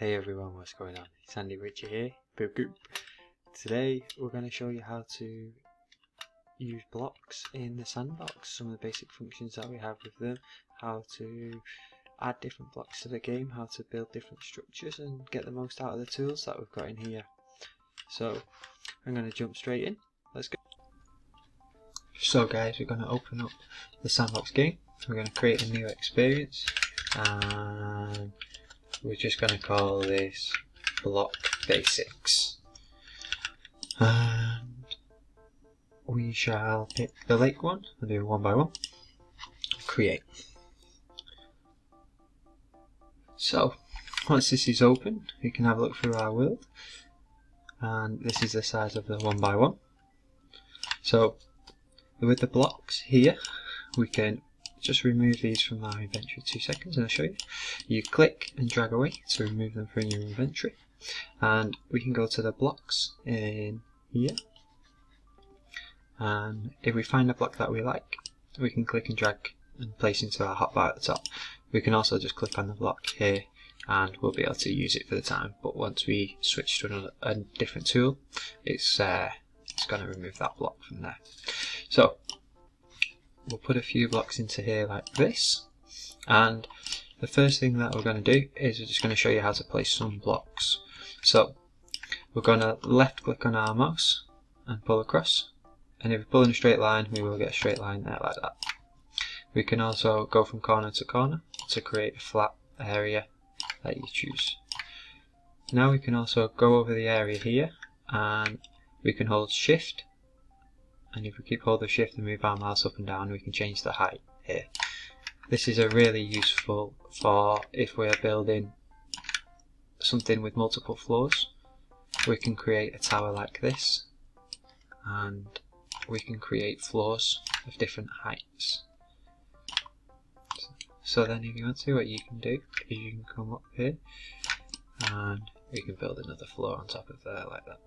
Hey everyone, what's going on? It's Andy Richie here. Boop boop. Today we're going to show you how to use blocks in the sandbox, some of the basic functions that we have with them, how to add different blocks to the game, how to build different structures and get the most out of the tools that we've got in here. So I'm going to jump straight in. Let's go. So guys, we're going to open up the sandbox game. We're going to create a new experience and we're just going to call this block basics, and we shall pick the lake one and do one by one. Create. So once this is open, we can have a look through our world, and this is the size of the one by one. So with the blocks here, we can just remove these from our inventory. 2 seconds and I'll show you. You click and drag away to remove them from your inventory, and we can go to the blocks in here, and if we find a block that we like, we can click and drag and place into our hotbar at the top. We can also just click on the block here and we'll be able to use it for the time, but once we switch to a different tool, it's going to remove that block from there. So we'll put a few blocks into here like this, and the first thing that we're going to do is we're just going to show you how to place some blocks. So we're going to left click on our mouse and pull across, and if we pull in a straight line, we will get a straight line there like that. We can also go from corner to corner to create a flat area that you choose. Now we can also go over the area here, and we can hold shift, and if we keep hold of shift and move our mouse up and down, we can change the height here. This is a really useful for if we're building something with multiple floors. We can create a tower like this, and we can create floors of different heights. So then if you want to, what you can do is you can come up here and we can build another floor on top of there like that.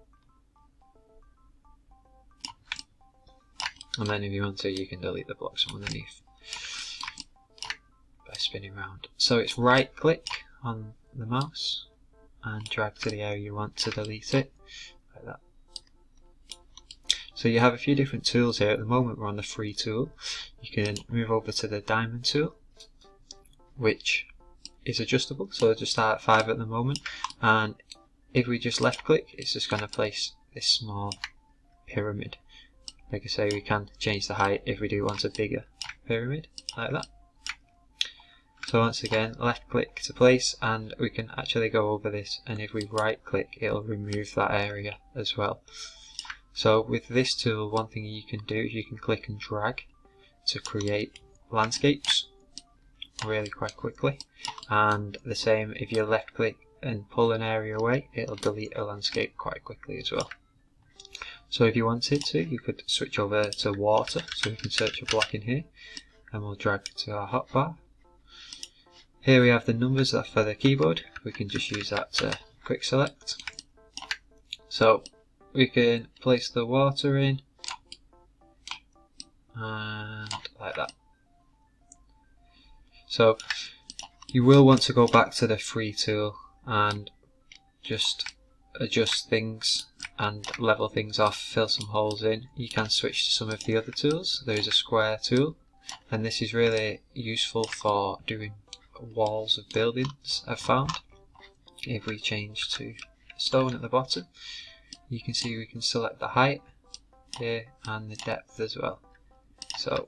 And then if you want to, you can delete the blocks from underneath by spinning around. So it's right click on the mouse and drag to the area you want to delete it, like that. So you have a few different tools here. At the moment we're on the free tool. You can move over to the diamond tool, which is adjustable, so it'll just start at 5 at the moment, and if we just left click, it's just going to place this small pyramid. Like I say, we can change the height if we do want a bigger pyramid, like that. So once again, left click to place, and we can actually go over this, and if we right click, it'll remove that area as well. So with this tool, one thing you can do is you can click and drag to create landscapes really quite quickly, and the same if you left click and pull an area away, it'll delete a landscape quite quickly as well. So if you wanted to, you could switch over to water, so we can search a block in here, and we'll drag to our hotbar. Here we have the numbers that are for the keyboard. We can just use that to quick select. So we can place the water in, and like that. So you will want to go back to the free tool and just adjust things and level things off, fill some holes in. You can switch to some of the other tools. There is a square tool, and this is really useful for doing walls of buildings, I've found. If we change to stone at the bottom, you can see we can select the height here and the depth as well. So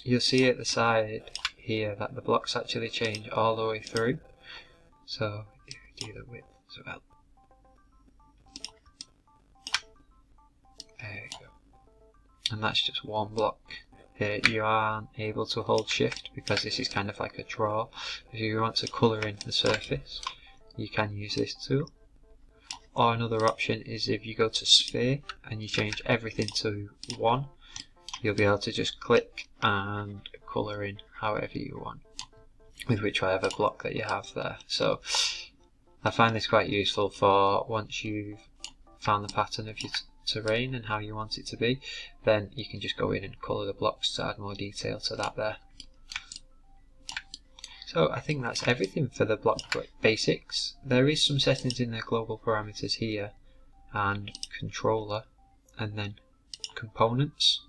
you'll see at the side here that the blocks actually change all the way through. So if we do the width as well, there you go, and that's just one block. Here you aren't able to hold shift because this is kind of like a draw. If you want to colour in the surface, you can use this tool. Or another option is if you go to sphere and you change everything to 1, you'll be able to just click and colour in however you want with whichever block that you have there. So I find this quite useful for once you've found the pattern of your terrain and how you want it to be, then you can just go in and colour the blocks to add more detail to that there. So I think that's everything for the block basics. There is some settings in the global parameters here, and controller, and then components.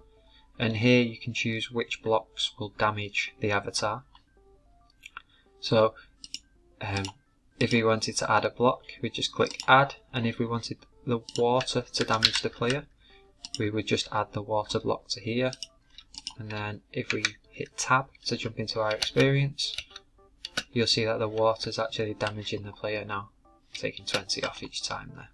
And here you can choose which blocks will damage the avatar. So if we wanted to add a block, we just click add, and if we wanted the water to damage the player, we would just add the water block to here. And then if we hit tab to jump into our experience, you'll see that the water is actually damaging the player now, taking 20 off each time there.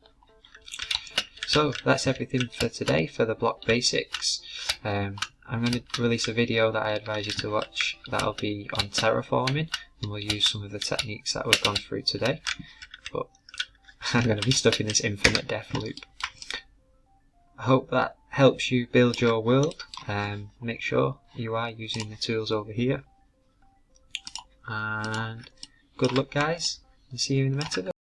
So that's everything for today for the block basics. I'm going to release a video that I advise you to watch. That'll be on terraforming, and we'll use some of the techniques that we've gone through today. But I'm going to be stuck in this infinite death loop. I hope that helps you build your world. Make sure you are using the tools over here. And good luck, guys, and see you in the metaverse.